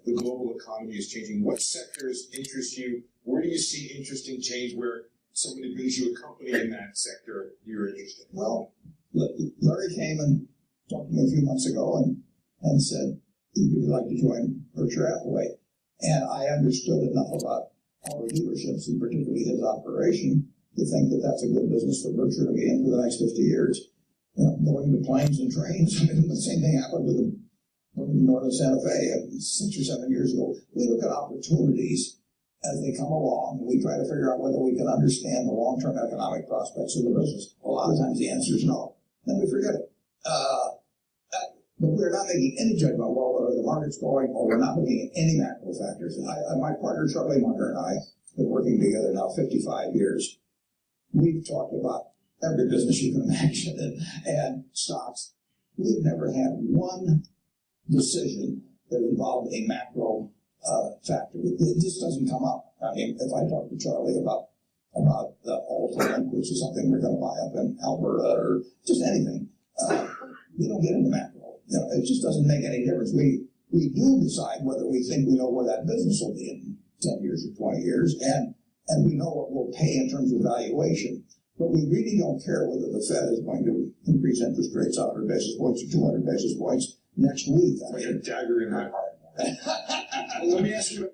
the global economy is changing. What sectors interest you? Where do you see interesting change where somebody brings you a company in that sector you're interested in? Well, Larry came and talked to me a few months ago and said he'd really like to join Berkshire Hathaway. And I understood enough about our dealerships, and particularly his operation, to think that that's a good business for Berkshire to be in for the next 50 years. You know, going to planes and trains. I mean, the same thing happened with the Northern Santa Fe 6 or 7 years ago. We look at opportunities as they come along. We try to figure out whether we can understand the long-term economic prospects of the business. A lot of times the answer is no. Then we forget it. But we're not making any judgment about whether the market's going, or we're not looking at any macro factors. My partner, Charlie Munger, and I have been working together now 55 years. We've talked about every business you can imagine and stocks. We've never had one decision that involved a macro factor. It just doesn't come up. I mean, if I talk to Charlie about the Altamont, which is something we're going to buy up in Alberta, or just anything, we don't get into macro. You know, it just doesn't make any difference. We do decide whether we think we know where that business will be in 10 years or 20 years, and we know what we'll pay in terms of valuation. But we really don't care whether the Fed is going to increase interest rates 100 basis points or 200 basis points next week. I mean, a dagger in my heart. Let me ask you.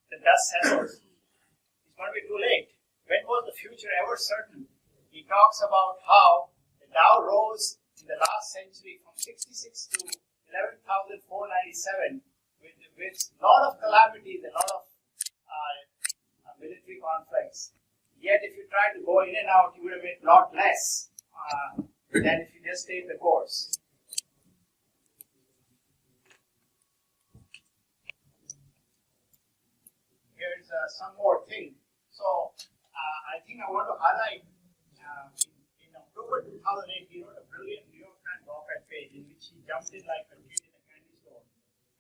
The dust settles. It's going to be too late. When was the future ever certain? He talks about how the Dow rose in the last century from 66 to 11,497 with a lot of calamities, a lot of military conflicts. Yet if you try to go in and out, you would have made a lot less than if you just stayed the course. Here's some more thing. So I think I want to highlight in October 2008, he wrote a brilliant New York Times op-ed page in which he jumped in like a kid in a candy store.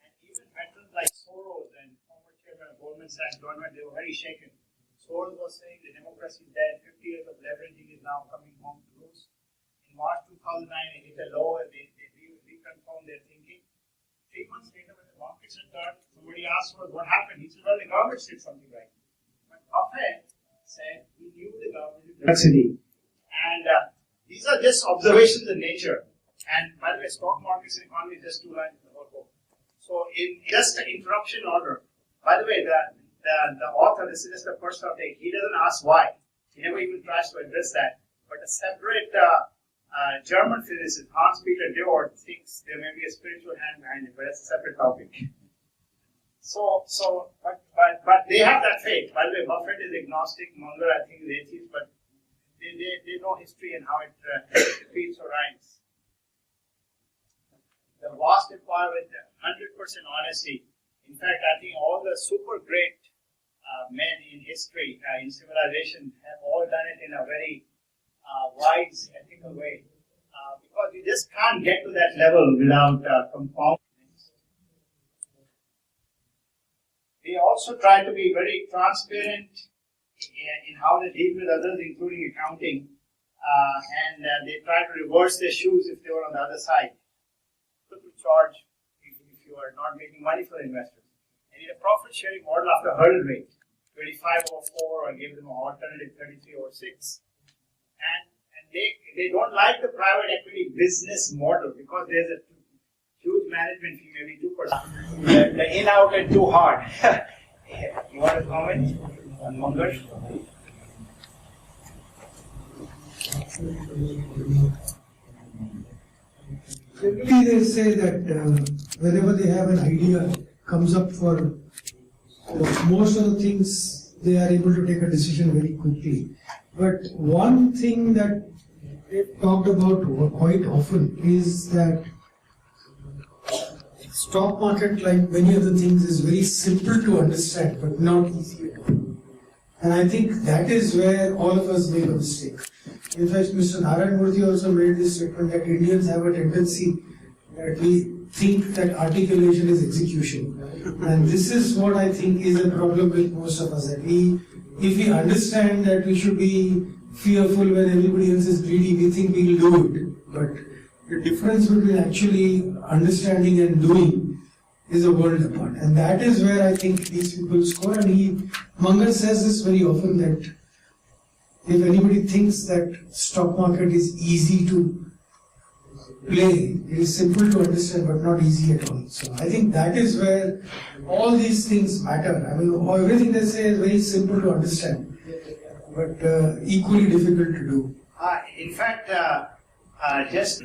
And even veterans like Soros and former chairman of Goldman Sachs, they were very shaken. Soros was saying the democracy is dead, 50 years of leveraging is now coming home to roost. In March 2009, it hit a low and they reconfirmed their thinking. 3 months later, when the markets returned, somebody asked Soros what happened. He said, well, the government did something right. But Buffett said he knew the government did complexity. And these are just observations in nature. And by the way, stock markets and economy is just 2 lines in the whole book. So in just an interruption order, by the way, the author, this is just a personal take, he doesn't ask why. He never even tries to address that. But a separate German physicist, Hans-Peter Dewar, thinks there may be a spiritual hand behind it, but that's a separate topic. But they have that faith. By the way, Buffett is agnostic, Munger, I think, is atheist, but they know history and how it repeats or rhymes. The vast empire with 100% honesty. In fact, I think all the super great men in history, in civilization, have all done it in a very wise, ethical way. Because you just can't get to that level without compounding. They also try to be very transparent in how they deal with others, including accounting, and they try to reverse their shoes if they were on the other side. To charge if you are not making money for the investors. And in a profit sharing model after hurdle rate, 25/4, or give them an alternative 33/6. And they don't like the private equity business model because there's a huge management fee, maybe 2%. The in out and too hard. You want to comment on Munger? Generally, they say that whenever they have an idea comes up for most of the things, they are able to take a decision very quickly. But one thing that they've talked about quite often is that stock market, like many other things, is very simple to understand but not easy to do. And I think that is where all of us make a mistake. In fact, Mr. Narayan Murthy also made this statement that Indians have a tendency that we think that articulation is execution. And this is what I think is a problem with most of us. That if we understand that we should be fearful when everybody else is greedy, we think we'll do it. But the difference between actually understanding and doing is a world apart. And that is where I think these people score. And Mangal says this very often, that if anybody thinks that stock market is easy to play, it is simple to understand but not easy at all. So I think that is where all these things matter. I mean, everything they say is very simple to understand, but equally difficult to do. In fact, just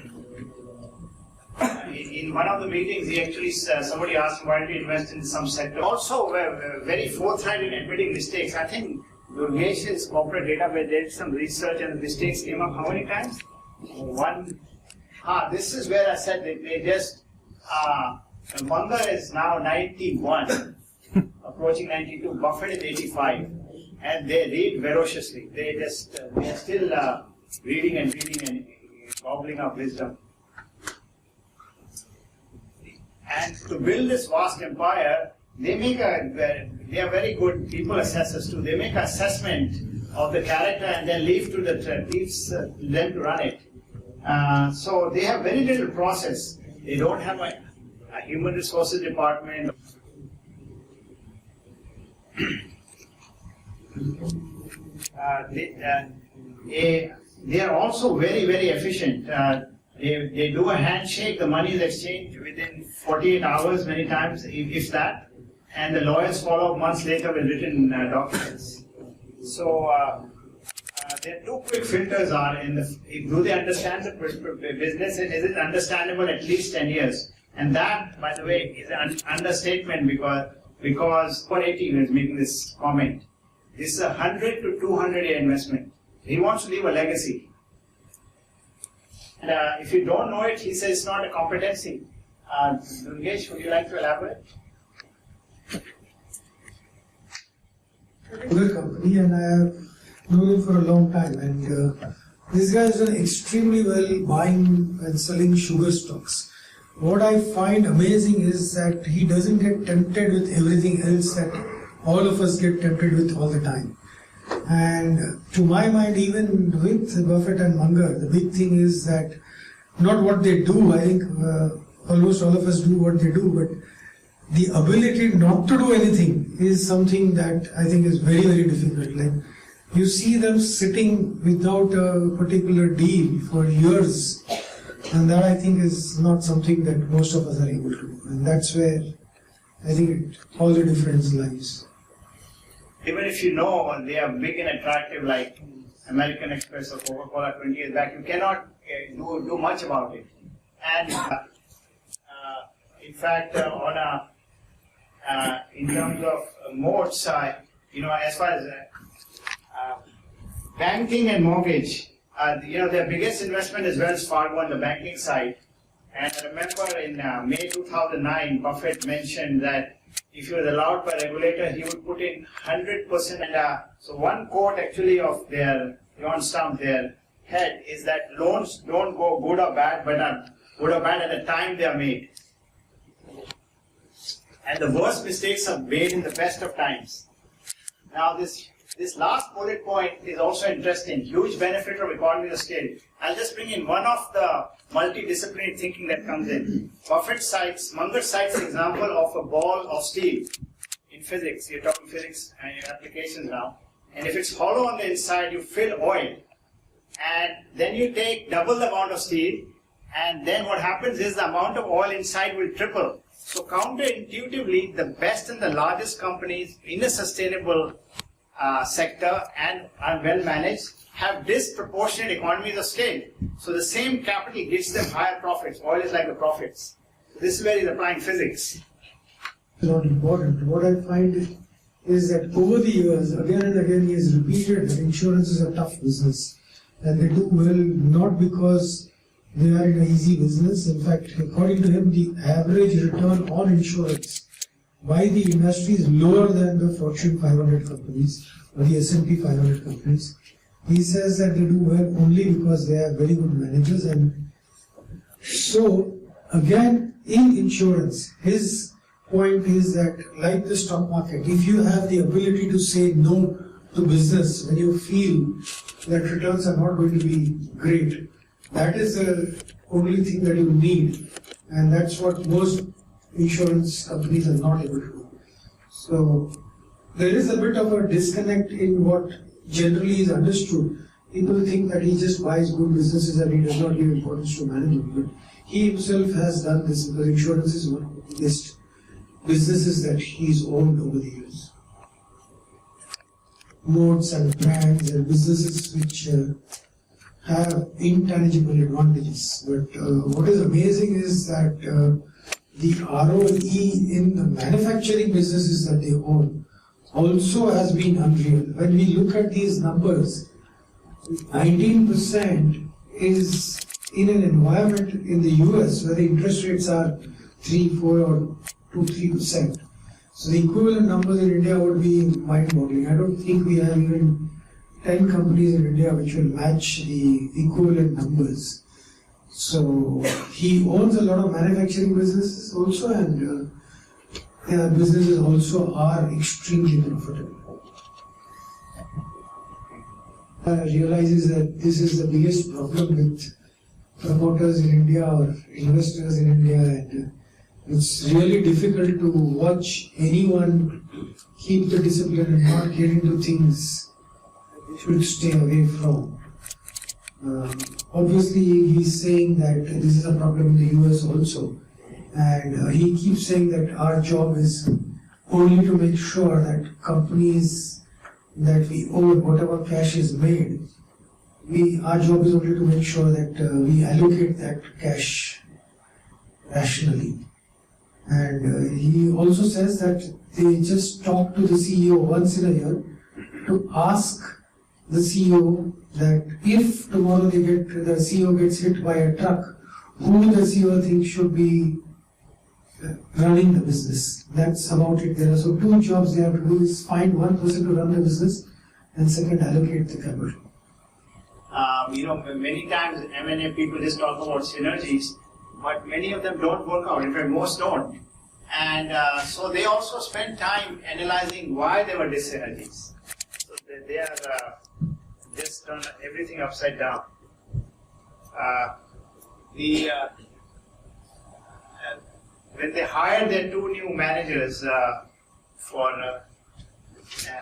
in one of the meetings, he actually somebody asked him why did he invest in some sector. Also, we're very forthright in admitting mistakes. I think Durgesh's corporate database did some research and the mistakes came up how many times? One. This is where I said they just. Munger is now 91, approaching 92. Buffett is 85, and they read ferociously. They are still reading and gobbling up wisdom. And to build this vast empire, they are very good people assessors too. They make an assessment of the character and then leave them to run it. So they have very little process. They don't have a human resources department. They are also very, very efficient. They do a handshake, the money is exchanged within 48 hours many times, if that, and the lawyers follow up months later with written documents. So their two quick filters are do they understand the business, and is it understandable at least 10 years? And that, by the way, is an understatement because P80 is making this comment. This is a 100 to 200 year investment. He wants to leave a legacy. And if you don't know it, he says it's not a competency. Durgesh, would you like to elaborate? Other company, and I have known him for a long time. And this guy has done extremely well buying and selling sugar stocks. What I find amazing is that he doesn't get tempted with everything else that all of us get tempted with all the time. And to my mind, even with Buffett and Munger, the big thing is that not what they do. I think almost all of us do what they do, but the ability not to do anything is something that I think is very, very difficult. Like, you see them sitting without a particular deal for years, and that I think is not something that most of us are able to do. And that's where I think all the difference lies. Even if you know they are big and attractive like American Express or Coca-Cola 20 years back, you cannot do much about it. And in fact, in terms of moats, as far as banking and mortgage, their biggest investment is Wells Fargo on the banking side. And I remember in May 2009, Buffett mentioned that if he was allowed by regulator, he would put in 100%. And so one quote actually of John Stump, their head, is that loans don't go good or bad, but are good or bad at the time they are made. And the worst mistakes are made in the best of times. Now this last bullet point is also interesting. Huge benefit from economies of scale. I'll just bring in one of the multidisciplinary thinking that comes in. Munger cites the example of a ball of steel in physics. You're talking physics and applications now. And if it's hollow on the inside, you fill oil. And then you take double the amount of steel. And then what happens is the amount of oil inside will triple. So counterintuitively, the best and the largest companies in a sustainable sector and are well managed have disproportionate economies of scale. So the same capital gives them higher profits. Oil is like the profits. So this is where he's applying physics. It's not important. What I find is that over the years, again and again, he has repeated that insurance is a tough business. And they do well not because they are in an easy business. In fact, according to him, the average return on insurance by the industry is lower than the Fortune 500 companies or the S&P 500 companies. He says that they do well only because they have very good managers. And so, again, in insurance, his point is that, like the stock market, if you have the ability to say no to business when you feel that returns are not going to be great, that is the only thing that you need. And that's what most insurance companies are not able to do. So there is a bit of a disconnect in what generally is understood. People think that he just buys good businesses and he does not give importance to management. But he himself has done this because insurance is one of the biggest businesses that he's owned over the years. Modes and brands and businesses which have intangible advantages. But what is amazing is that the ROE in the manufacturing businesses that they own also has been unreal. When we look at these numbers, 19% is in an environment in the US where the interest rates are 3, 4 or 2-3%. So the equivalent numbers in India would be mind-boggling. I don't think we have even 10 companies in India which will match the equivalent numbers. So he owns a lot of manufacturing businesses also, and businesses also are extremely profitable. Realizes that this is the biggest problem with promoters in India or investors in India, and it's really difficult to watch anyone keep the discipline and not get into things that they should stay away from. Obviously, he's saying that this is a problem in the US also, and he keeps saying that our job is only to make sure that companies that we own, whatever cash is made, our job is only to make sure that we allocate that cash rationally. And he also says that they just talk to the CEO once in a year to ask the CEO that if tomorrow the CEO gets hit by a truck, who the CEO thinks should be running the business. That's about it. There are so 2 jobs they have to do is find one person to run the business and second allocate the capital. Many times M&A people just talk about synergies, but many of them don't work out. In fact, most don't. And so they also spend time analyzing why there were dyssynergies. So they are just done everything upside down. When they hired their 2 new managers for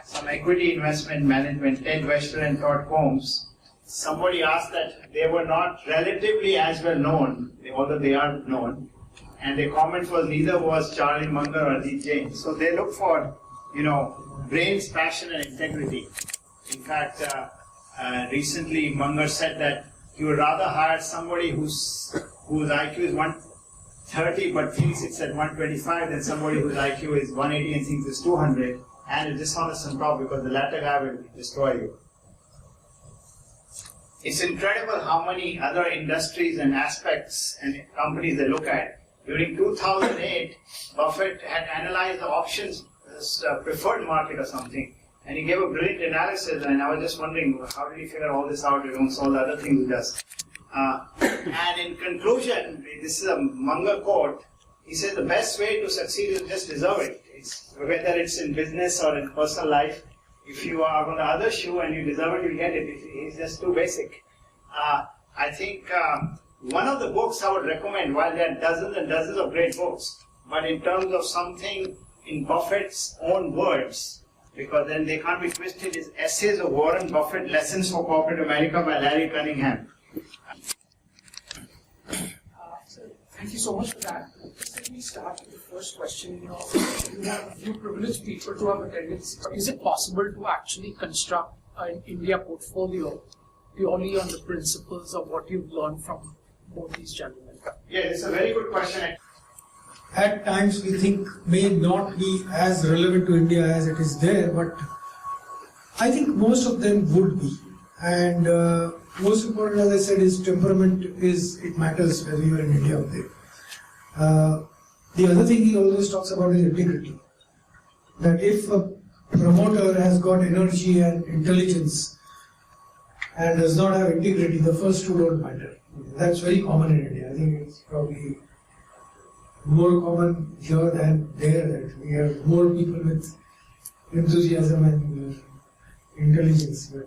some equity investment management, Ted Wester and Todd Combs, somebody asked that they were not relatively as well known, although they are known, and their comment was neither was Charlie Munger or Ajit Jain. So they look for, brains, passion, and integrity. In fact, recently Munger said that he would rather hire somebody whose IQ is 130 but thinks it's at 125 than somebody whose IQ is 180 and thinks it's 200, and is dishonest on top, because the latter guy will destroy you. It's incredible how many other industries and aspects and companies they look at. During 2008, Buffett had analyzed the options preferred market or something, and he gave a brilliant analysis, and I was just wondering, how did he figure all this out amongst all the other things he does? And in conclusion, this is a Munger quote, he says the best way to succeed is just deserve it. Whether it's in business or in personal life, if you are on the other shoe and you deserve it, you get it. It's just too basic. I think one of the books I would recommend, while there are dozens and dozens of great books, but in terms of something in Buffett's own words, because then they can't be twisted, is Essays of Warren Buffett, Lessons for Corporate America by Larry Cunningham. Thank you so much for that. Just let me start with the first question. You have a few privileged people to have attended. Is it possible to actually construct an India portfolio purely on the principles of what you've learned from both these gentlemen? Yeah, it's a very good question. At times we think may not be as relevant to India as it is there, but I think most of them would be. And most important, as I said, is temperament. It matters whether you are in India or there. The other thing he always talks about is integrity. That if a promoter has got energy and intelligence and does not have integrity, the first 2 don't matter. That's very common in India. I think it's probably more common here than there, that we have more people with enthusiasm and intelligence but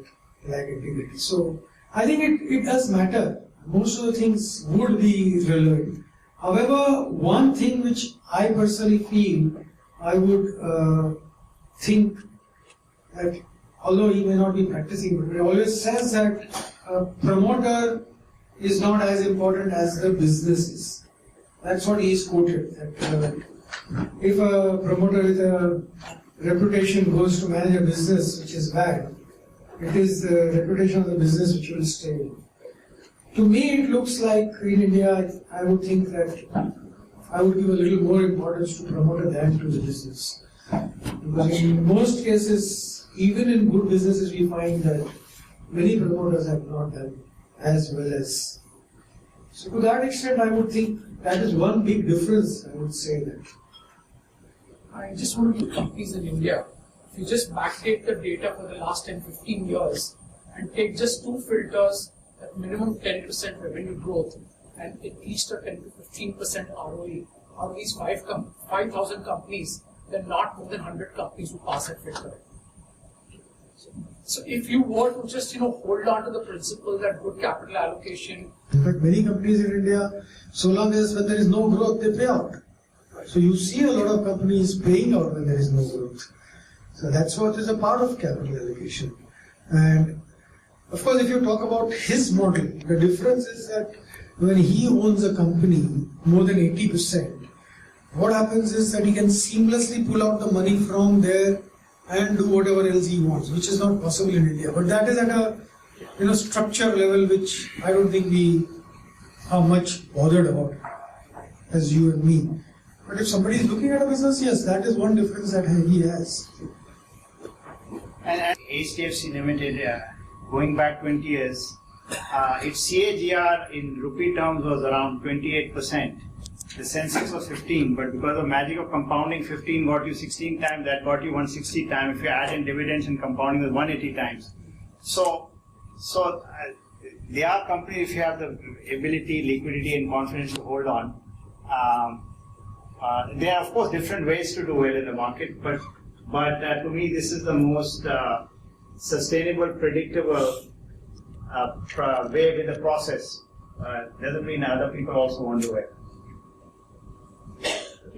lack integrity. So I think it does matter. Most of the things would be relevant. However, one thing which I personally feel, I would think that although he may not be practicing, but he always says that a promoter is not as important as the business is. That's what he is quoted. That if a promoter with a reputation goes to manage a business which is bad, it is the reputation of the business which will stay. To me, it looks like in India, I would think that I would give a little more importance to promoter than to the business. Because in most cases, even in good businesses, we find that many promoters have not done as well as. So to that extent, I would think that is one big difference, I would say that. I just want to look at companies in India. If you just backdate the data for the last 10-15 years and take just two filters at minimum 10% revenue growth and at least a 10 to 15% ROE, out of these 5,000 companies, there are not more than 100 companies who pass that filter. So if you were to just hold on to the principle that good capital allocation. In fact, many companies in India, so long as when there is no growth, they pay out. So you see a lot of companies paying out when there is no growth. So that's what is a part of capital allocation. And of course, if you talk about his model, the difference is that when he owns a company more than 80%, what happens is that he can seamlessly pull out the money from there and do whatever else he wants, which is not possible in India. But that is at a structure level which I don't think we are much bothered about as you and me. But if somebody is looking at a business, yes, that is one difference that he has. And HDFC Limited, going back 20 years, its CAGR in rupee terms was around 28%. The Sensex was 15, but because of magic of compounding, 15 got you 16 times, that got you 160 times. If you add in dividends and compounding, it was 180 times. So they are companies if you have the ability, liquidity, and confidence to hold on. There are of course different ways to do well in the market, but to me this is the most sustainable, predictable way with the process. Doesn't mean other people also won't do it.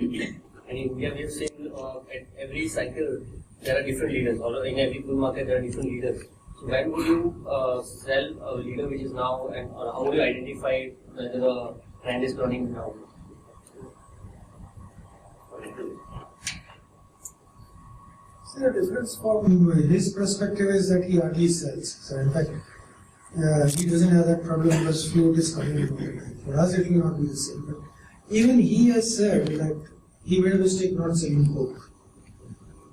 And in India, we have seen at every cycle there are different leaders. Although in every bull market there are different leaders. So when would you sell a leader which is now, and how would you identify whether the trend is turning now? See, the difference from his perspective is that he hardly sells. So in fact, he doesn't have that problem because float is coming in. For us, it will not be the same. But even he has said that he made a mistake not selling Coke.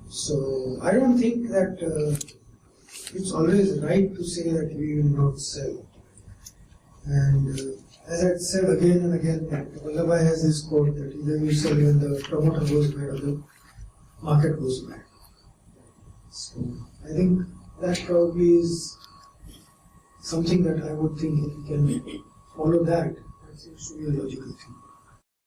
So I don't think that it's always right to say that we will not sell. And as I said again and again, that Vallabhbhai has this quote that either you sell when the promoter goes bad or the market goes bad. So I think that probably is something that I would think if we can follow that, that seems to be a logical thing.